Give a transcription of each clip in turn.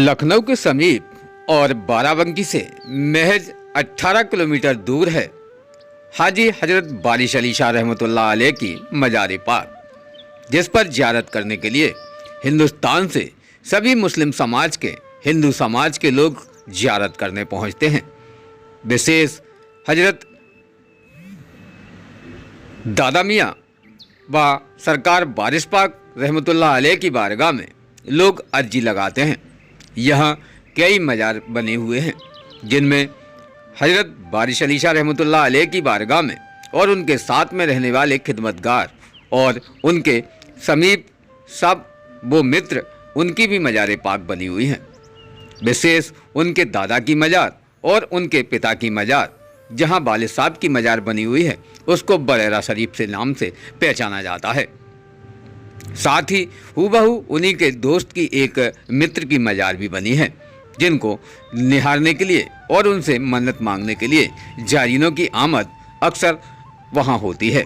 लखनऊ के समीप और बाराबंकी से महज 18 किलोमीटर दूर है हाजी हजरत बारिश अली शाह रहमतुल्लाह अलैह की मज़ार पाक, जिस पर ज़ियारत करने के लिए हिंदुस्तान से सभी मुस्लिम समाज के हिंदू समाज के लोग ज़ियारत करने पहुंचते हैं। विशेष हजरत दादा मियाँ व सरकार बारिश पाक रहमतुल्लाह अलैह की बारगाह में लोग अर्जी लगाते हैं। यहाँ कई मज़ार बने हुए हैं, जिनमें हजरत बारिश अली शाह रहमतुल्लाह अलैह की बारगाह में और उनके साथ में रहने वाले खिदमतगार और उनके समीप सब वो मित्र, उनकी भी मज़ार पाक बनी हुई हैं। विशेष उनके दादा की मज़ार और उनके पिता की मज़ार, जहाँ वालिद साहब की मज़ार बनी हुई है, उसको बरेरा शरीफ से नाम से पहचाना जाता है। साथ ही हूबहू उन्हीं के दोस्त की एक मित्र की मज़ार भी बनी है, जिनको निहारने के लिए और उनसे मन्नत मांगने के लिए जारीनों की आमद अक्सर वहाँ होती है।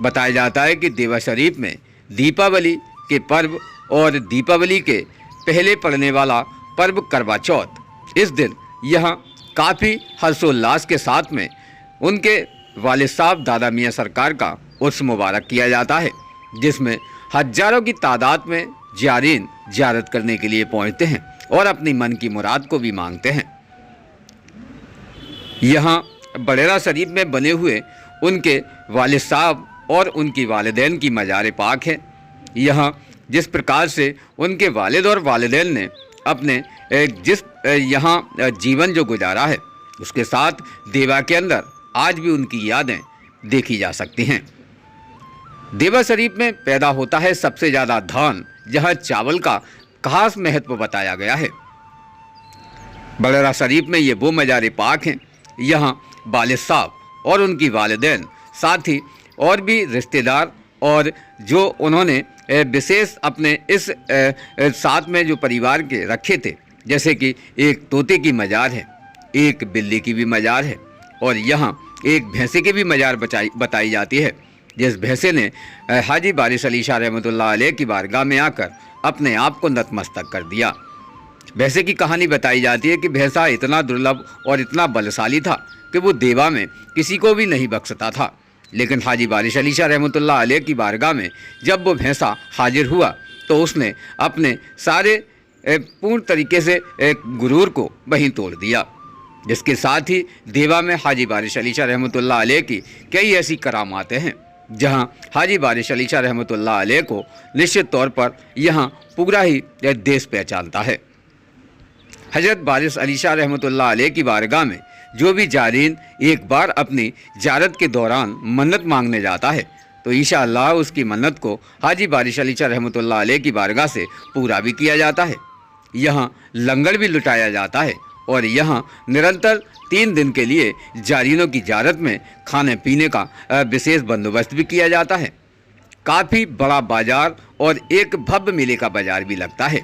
बताया जाता है कि देवा शरीफ में दीपावली के पर्व और दीपावली के पहले पड़ने वाला पर्व करवा चौथ, इस दिन यहाँ काफ़ी हर्षोल्लास के साथ में उनके वालिद साहब दादा मियाँ सरकार का उर्स मुबारक किया जाता है, जिसमें हजारों की तादाद में ज़ायरीन ज़ियारत करने के लिए पहुँचते हैं और अपनी मन की मुराद को भी मांगते हैं। यहाँ बरेरा शरीफ में बने हुए उनके वालिद साहब और उनकी वालिदैन की मज़ार पाक है। यहाँ जिस प्रकार से उनके वालिद और वालिदैन ने अपने जिस यहाँ जीवन जो गुजारा है, उसके साथ देवा के अंदर आज भी उनकी यादें देखी जा सकती हैं। देवा शरीफ में पैदा होता है सबसे ज़्यादा धान, जहाँ चावल का खास महत्व बताया गया है। बरेरा शरीफ में ये वो मज़ार पाक हैं, यहाँ वालिद साहब और उनकी वालिदैन, साथ ही और भी रिश्तेदार और जो उन्होंने विशेष अपने इस साथ में जो परिवार के रखे थे, जैसे कि एक तोते की मज़ार है, एक बिल्ली की भी मज़ार है और यहाँ एक भैंसे की भी मज़ार बताई जाती है, जिस भैंसे ने हाजी बारिश अली शाह रहमतुल्लाह अलैह की बारगाह में आकर अपने आप को नतमस्तक कर दिया। भैंसे की कहानी बताई जाती है कि भैंसा इतना दुर्लभ और इतना बलशाली था कि वो देवा में किसी को भी नहीं बख्शता था, लेकिन हाजी बारिश अली शाह रहमतुल्लाह अलैह की बारगाह में जब वो भैंसा हाजिर हुआ तो उसने अपने सारे पूर्ण तरीके से गुरूर को वहीं तोड़ दिया, जिसके साथ ही देवा में हाजी बारिश अली शाह रहमतुल्लाह अलैह की कई ऐसी करामातें हैं, जहां हाजी बारिश अली शाह रहमतुल्लाह अलैह को निश्चित तौर पर यहाँ पूरा ही देश पहचानता है। हजरत बारिश अली शाह रहमतुल्लाह अलैह की बारगाह में जो भी ज़ायरीन एक बार अपनी ज़ियारत के दौरान मन्नत मांगने जाता है, तो इंशाअल्लाह उसकी मन्नत को हाजी बारिश अली शाह रहमतुल्लाह अलैह की बारगाह से पूरा भी किया जाता है। यहाँ लंगर भी लुटाया जाता है और यहाँ निरंतर 3 दिन के लिए ज़ायरीनों की ज़ियारत में खाने पीने का विशेष बंदोबस्त भी किया जाता है। काफ़ी बड़ा बाज़ार और एक भव्य मेले का बाज़ार भी लगता है।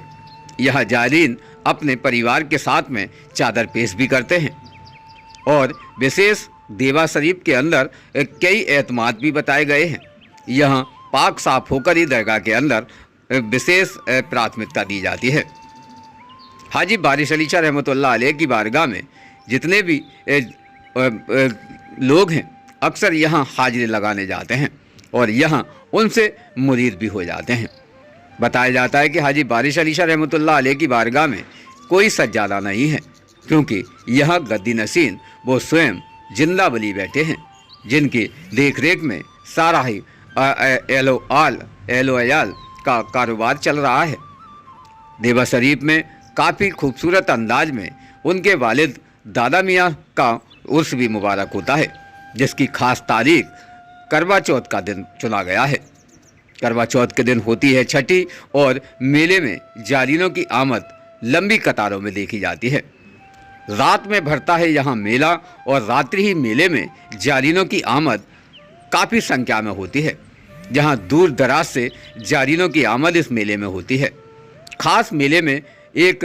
यह ज़ायरीन अपने परिवार के साथ में चादर पेश भी करते हैं और विशेष देवा शरीफ के अंदर कई एतमाद भी बताए गए हैं। यहाँ पाक साफ होकर ही दरगाह के अंदर विशेष प्राथमिकता दी जाती है। हाजी बारिश अली शाह रहमतुल्लाह अलैह की बारगाह में जितने भी लोग हैं, अक्सर यहाँ हाजिरी लगाने जाते हैं और यहाँ उनसे मुरीद भी हो जाते हैं। बताया जाता है कि हाजी बारिश अली शाह रहमतुल्लाह अलैह की बारगाह में कोई सज्जादा नहीं है, क्योंकि यहाँ गद्दी नसीन वो स्वयं जिंदा वली बैठे हैं, जिनकी देख रेख में सारा ही एलो अयाल का कारोबार चल रहा है। देवा शरीफ में काफ़ी खूबसूरत अंदाज में उनके वालिद दादा मियाँ का उर्स भी मुबारक होता है, जिसकी खास तारीख करवा चौथ का दिन चुना गया है। करवा चौथ के दिन होती है छठी और मेले में ज़ायरीनों की आमद लंबी कतारों में देखी जाती है। रात में भरता है यहाँ मेला और रात्रि ही मेले में ज़ायरीनों की आमद काफ़ी संख्या में होती है, जहाँ दूर दराज से ज़ायरीनों की आमद इस मेले में होती है। ख़ास मेले में एक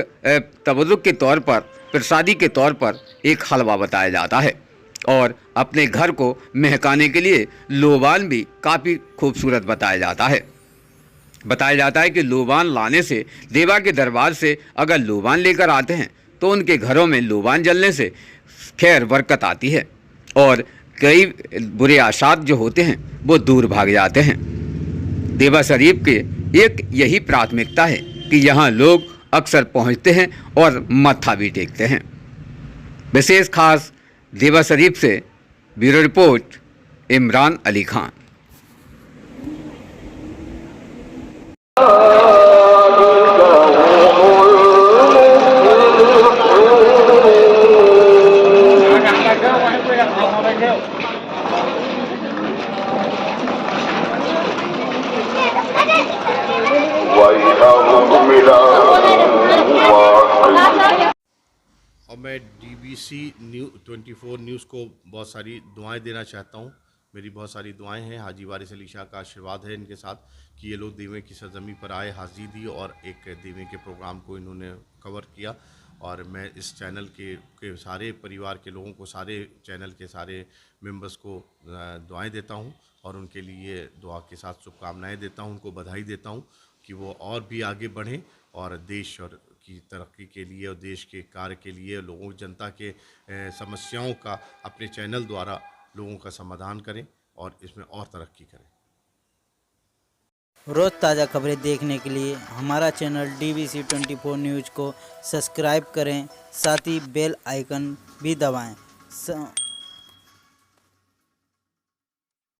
तबरुक के तौर पर, प्रसादी के तौर पर एक हलवा बताया जाता है और अपने घर को महकाने के लिए लोबान भी काफ़ी खूबसूरत बताया जाता है। बताया जाता है कि लोबान लाने से, देवा के दरबार से अगर लोबान लेकर आते हैं तो उनके घरों में लोबान जलने से खैर बरकत आती है और कई बुरे आशात जो होते हैं वो दूर भाग जाते हैं। देवा शरीफ के एक यही प्राथमिकता है कि यहाँ लोग अक्सर पहुँचते हैं और मत्था भी टेकते हैं। विशेष खास देवा शरीफ से ब्यूरो रिपोर्ट इमरान अली खान। और मैं DBC 24 न्यूज़ को बहुत सारी दुआएं देना चाहता हूं। मेरी बहुत सारी दुआएं हैं, हाजी वारिस अली शाह का आशीर्वाद है इनके साथ कि ये लोग दीवे की सरजमी पर आए, हाजिरी दी और एक दीवे के प्रोग्राम को इन्होंने कवर किया। और मैं इस चैनल के सारे परिवार के लोगों को, सारे चैनल के सारे मेंबर्स को दुआएं देता हूं और उनके लिए दुआ के साथ शुभकामनाएं देता हूं, उनको बधाई देता हूं कि वो और भी आगे बढ़ें और देश और की तरक्की के लिए और देश के कार्य के लिए, लोगों जनता के समस्याओं का अपने चैनल द्वारा लोगों का समाधान करें और इसमें और तरक्की करें। रोज़ ताज़ा खबरें देखने के लिए हमारा चैनल DBC 24 न्यूज़ को सब्सक्राइब करें, साथ ही बेल आइकन भी दबाएं।